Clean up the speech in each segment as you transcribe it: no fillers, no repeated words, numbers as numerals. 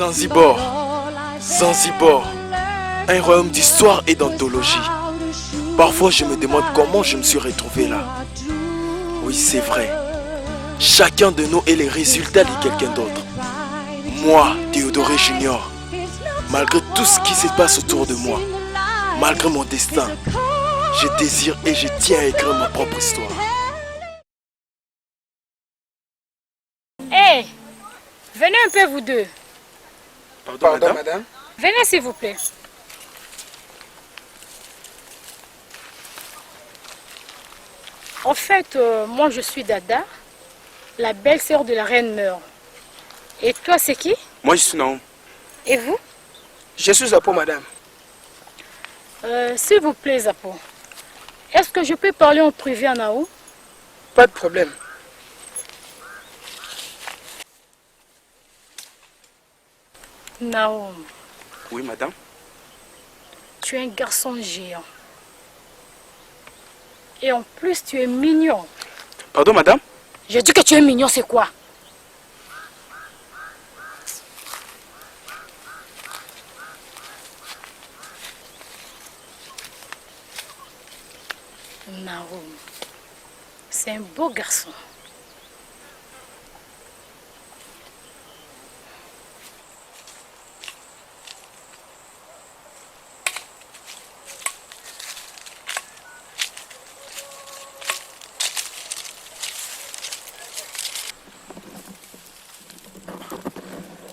Zanzibar, Zanzibar, un royaume d'histoire et d'anthologie. Parfois je me demande comment je me suis retrouvé là. Oui, c'est vrai. Chacun de nous est le résultat de quelqu'un d'autre. Moi, Théodoré Junior, malgré tout ce qui se passe autour de moi, malgré mon destin, je désire et je tiens à écrire ma propre histoire. Hé, venez un peu vous deux. Pardon, madame. Venez s'il vous plaît. En fait, moi je suis Dada, la belle-sœur de la reine Meur. Et toi c'est qui? Moi je suis Naoum. Et vous? Je suis Zapo, madame. S'il vous plaît, Zapo, est-ce que je peux parler en privé à Naoum? Pas de problème. Naoum, Oui, madame. tu es un garçon géant. Et en plus, tu es mignon. Pardon, madame. J'ai dit que tu es mignon, c'est quoi? Naoum, c'est un beau garçon.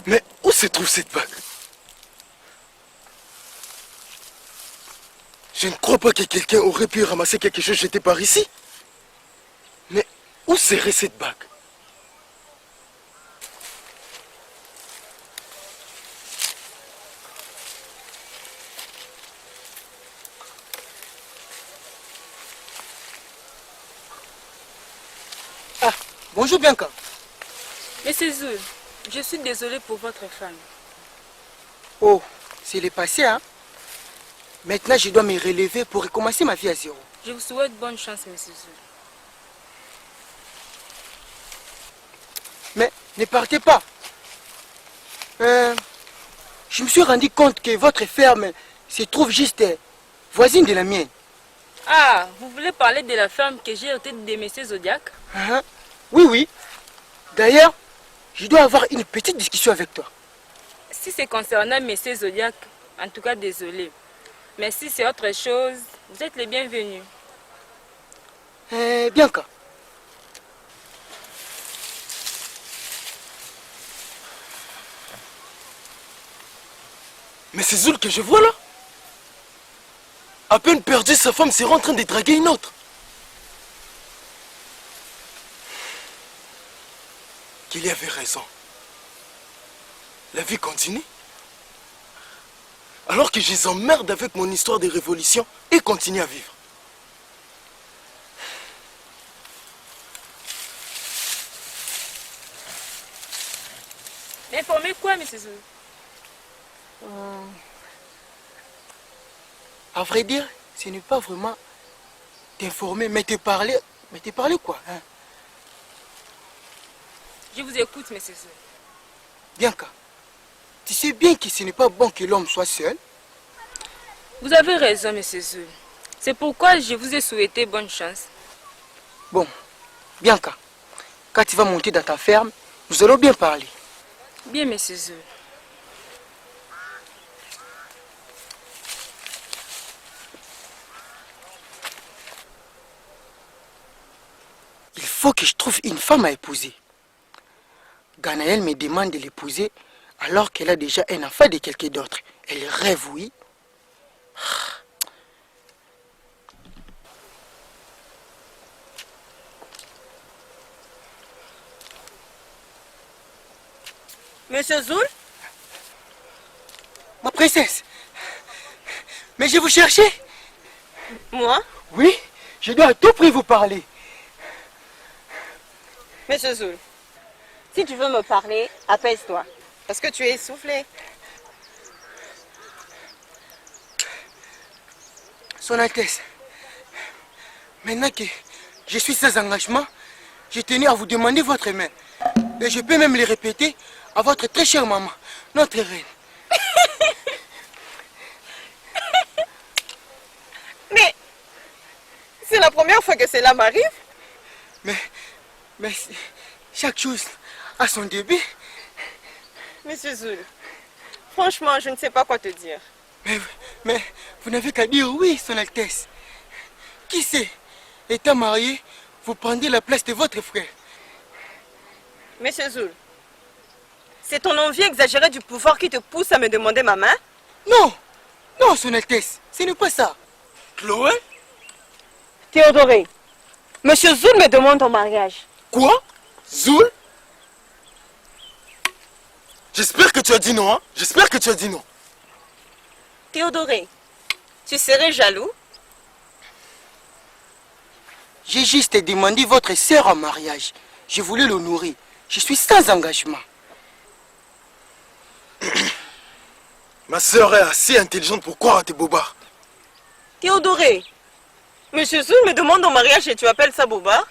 Mais où se trouve cette bague? Je ne crois pas que quelqu'un aurait pu ramasser quelque chose jeté par ici. Mais où serait cette bague? Ah, bonjour Bianca. Monsieur Zoul, je suis désolée pour votre femme. Oh, c'est le passé, hein? Maintenant, je dois me relever pour recommencer ma vie à zéro. Je vous souhaite bonne chance, monsieur Zoul. Mais ne partez pas. Je me suis rendu compte que votre ferme se trouve juste voisine de la mienne. Ah, vous voulez parler de la ferme que j'ai héritée de monsieur Zodiac? Oui, oui. D'ailleurs, je dois avoir une petite discussion avec toi. Si c'est concernant monsieur Zodiac, en tout cas désolé. Mais si c'est autre chose, vous êtes les bienvenus. Bianca. Mais c'est Zoul que je vois là. À peine perdu, sa femme sera en train de draguer une autre. Qu'il avait raison. La vie continue. Alors que je les emmerde avec mon histoire de révolution et continue à vivre. Informez quoi, monsieur Zoul? À vrai dire, ce n'est pas vraiment t'informer, mais te parler. Mais te parler quoi, hein? Je vous écoute, monsieur Zoul. Bianca, tu sais bien que ce n'est pas bon que l'homme soit seul. Vous avez raison, monsieur Zoul. C'est pourquoi je vous ai souhaité bonne chance. Bon, Bianca, quand tu vas monter dans ta ferme, nous allons bien parler. Bien, monsieur Zoul. Il faut que je trouve une femme à épouser. Ganaël me demande de l'épouser alors qu'elle a déjà un enfant de quelqu'un d'autre. Elle rêve, oui. Monsieur Zoul? Ma princesse, mais je vous cherchais. Moi? Oui, je dois à tout prix vous parler. Monsieur Zoul, si tu veux me parler, apaise-toi. Parce que tu es essoufflé. Son Altesse, maintenant que je suis sans engagement, je tenais à vous demander votre main. Et je peux même le répéter à votre très chère maman, notre reine. Mais c'est la première fois que cela m'arrive. Mais chaque chose a son début. Monsieur Zoul, franchement, je ne sais pas quoi te dire. Mais vous n'avez qu'à dire oui, Son Altesse. Qui sait, étant marié, vous prendrez la place de votre frère. Monsieur Zoul, c'est ton envie exagérée du pouvoir qui te pousse à me demander ma main? Non, non, Son Altesse, ce n'est pas ça. Chloé? Théodoré, Monsieur Zoul me demande en mariage. Quoi? Zoul? J'espère que tu as dit non, hein? J'espère que tu as dit non. Théodoré, tu serais jaloux? J'ai juste demandé votre sœur en mariage. Je voulais l'honorer. Je suis sans engagement. Ma sœur est assez intelligente pour croire à tes bobards. Théodoré, Monsieur Zoul me demande en mariage et tu appelles ça bobard?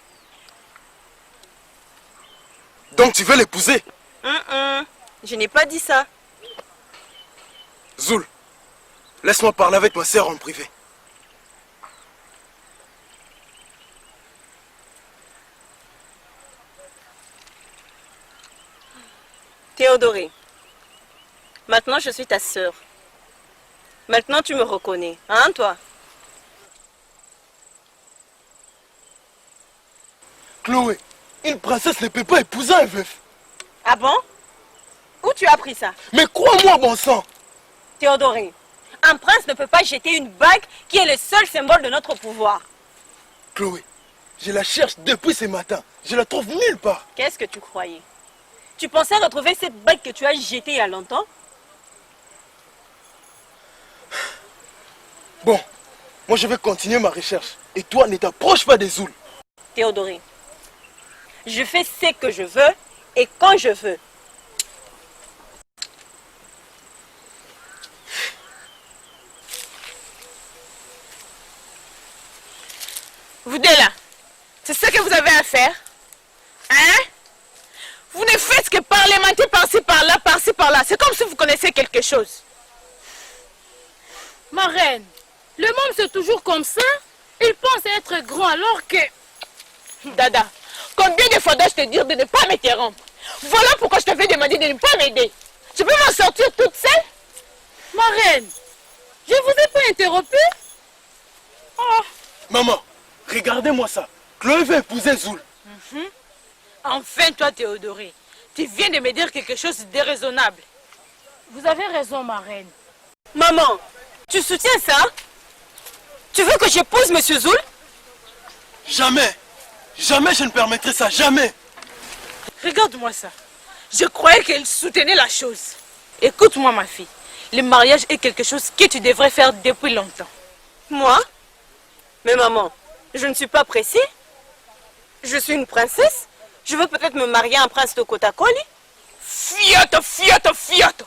Donc tu veux l'épouser? Je n'ai pas dit ça. Zoul, laisse-moi parler avec ma sœur en privé. Théodoré, maintenant je suis ta sœur. Maintenant tu me reconnais, hein toi? Chloé, une princesse ne peut pas épouser un veuf. Ah bon? Où tu as appris ça? Mais crois-moi, bon sang. Théodoré, un prince ne peut pas jeter une bague qui est le seul symbole de notre pouvoir. Chloé, je la cherche depuis ce matin. Je la trouve nulle part. Qu'est-ce que tu croyais? Tu pensais retrouver cette bague que tu as jetée il y a longtemps? Bon, moi je vais continuer ma recherche. Et toi, ne t'approche pas des Zouls. Théodoré, je fais ce que je veux et quand je veux. Vous deux là, c'est ce que vous avez à faire? Hein? Vous ne faites que parlementer par-ci par-là, par-ci par-là. C'est comme si vous connaissiez quelque chose. Ma reine, le monde c'est toujours comme ça. Il pense être grand alors que... Dada, combien de fois dois-je te dire de ne pas m'interrompre? Voilà pourquoi je t'avais demandé de ne pas m'aider. Je peux m'en sortir toute seule? Ma reine, je vous ai pas interrompu? Oh. Maman, regardez-moi ça. Chloé veut épouser Zoul. Enfin, toi, Théodoré, tu viens de me dire quelque chose de déraisonnable. Vous avez raison, ma reine. Maman, tu soutiens ça? Tu veux que j'épouse Monsieur Zoul? Jamais. Jamais je ne permettrai ça. Jamais. Regarde-moi ça. Je croyais qu'elle soutenait la chose. Écoute-moi, ma fille. Le mariage est quelque chose que tu devrais faire depuis longtemps. Moi? Mais maman, je ne suis pas pressée. Je suis une princesse. Je veux peut-être me marier à un prince de Kotakoli. Fiotte, fiotte, fiotte.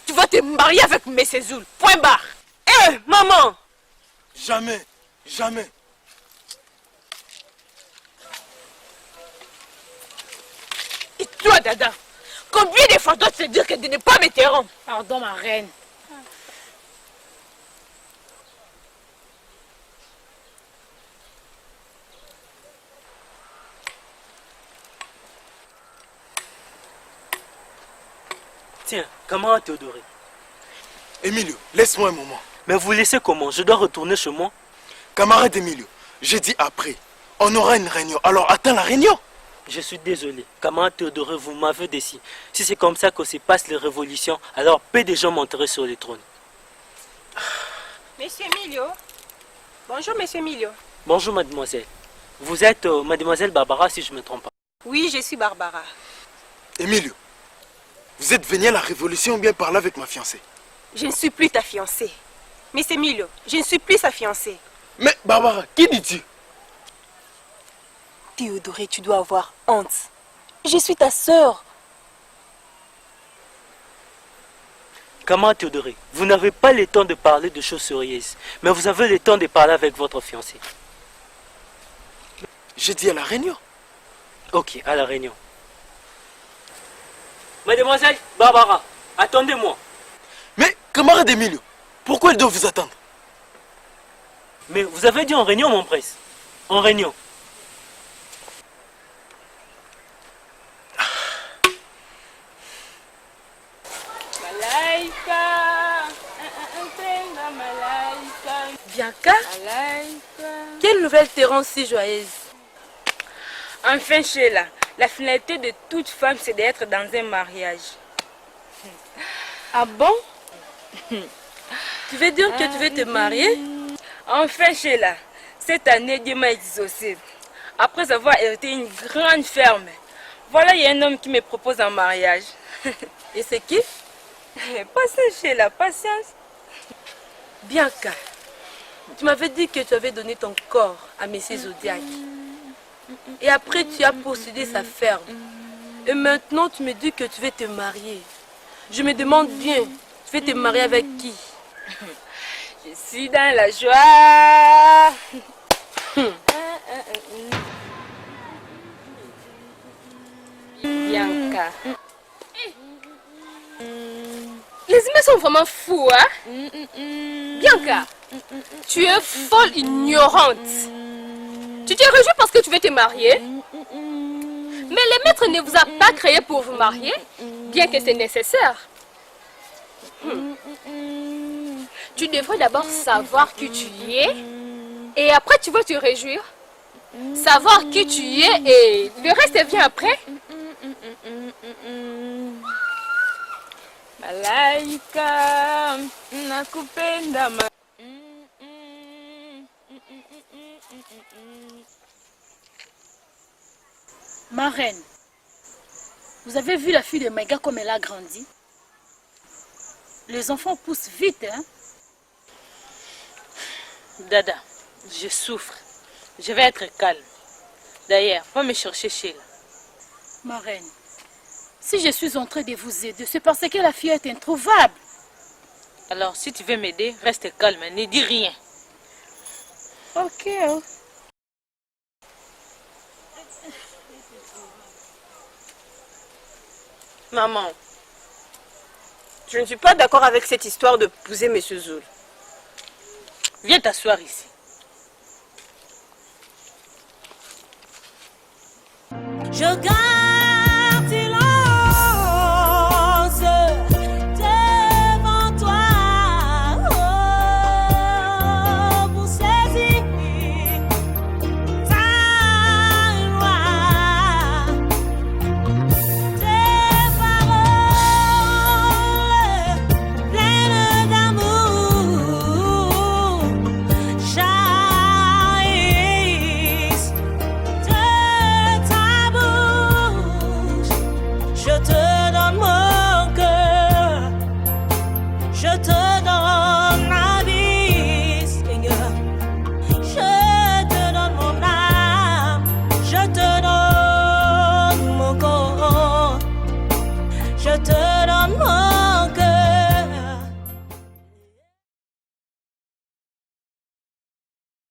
Tu vas te marier avec Monsieur Zoul. Point barre. Hé, maman! Jamais. Jamais. Et toi, Dada, combien de fois dois-je te dire que de ne pas m'interrompre? Pardon, ma reine. Tiens, camarade Théodoré. Emilio, laisse-moi un moment. Mais vous laissez comment? Je dois retourner chez moi? Camarade Emilio, j'ai dit après. On aura une réunion. Alors attends la réunion. Je suis désolé. Camarade Théodoré, vous m'avez déçu. Si c'est comme ça que se passent les révolutions, alors peu de gens monteraient sur le trône. Monsieur Emilio. Bonjour, Monsieur Emilio. Bonjour, mademoiselle. Vous êtes mademoiselle Barbara, si je ne me trompe pas. Oui, je suis Barbara. Emilio, vous êtes venu à la révolution ou bien parler avec ma fiancée? Je ne suis plus ta fiancée. Monsieur Emilio, je ne suis plus sa fiancée. Mais Barbara, qui dis-tu? Théodoré, tu dois avoir honte. Je suis ta sœur. Camarade Théodoré, vous n'avez pas le temps de parler de choses sérieuses, mais vous avez le temps de parler avec votre fiancé. J'ai dit à la réunion. Ok, à la réunion. Mademoiselle, Barbara, attendez-moi. Mais, camarade Emilio, pourquoi elle doit vous attendre? Mais vous avez dit en réunion, mon prince. En réunion. Bianca, quelle nouvelle te rend si joyeuse? Enfin, Sheila, la finalité de toute femme, c'est d'être dans un mariage. Ah bon? Tu veux dire que tu veux te marier? Enfin, Sheila, cette année, Dieu m'a exaucé. Après avoir hérité une grande ferme, voilà, il y a un homme qui me propose un mariage. Et c'est qui? Patience, Sheila, patience. Bianca, tu m'avais dit que tu avais donné ton corps à Monsieur Zodiac. Et après, tu as possédé sa ferme. Et maintenant, tu me dis que tu veux te marier. Je me demande bien, tu veux te marier avec qui? Je suis dans la joie. Bianca. Les humains sont vraiment fous, hein? Bianca, tu es folle ignorante. Tu te réjouis parce que tu veux te marier? Mais le maître ne vous a pas créé pour vous marier, bien que c'est nécessaire. Tu devrais d'abord savoir qui tu es, et après tu vas te réjouir. Savoir qui tu es, et le reste vient après. Malaika, nakupenda ma... Ma reine, vous avez vu la fille de Maïga comme elle a grandi? Les enfants poussent vite, hein? Dada, je souffre. Je vais être calme. D'ailleurs, va me chercher Sheila. Ma reine, si je suis en train de vous aider, c'est parce que la fille est introuvable. Alors, si tu veux m'aider, reste calme, ne dis rien. Ok. Maman, je ne suis pas d'accord avec cette histoire de épouser Monsieur Zoul. Viens t'asseoir ici. Je gagne.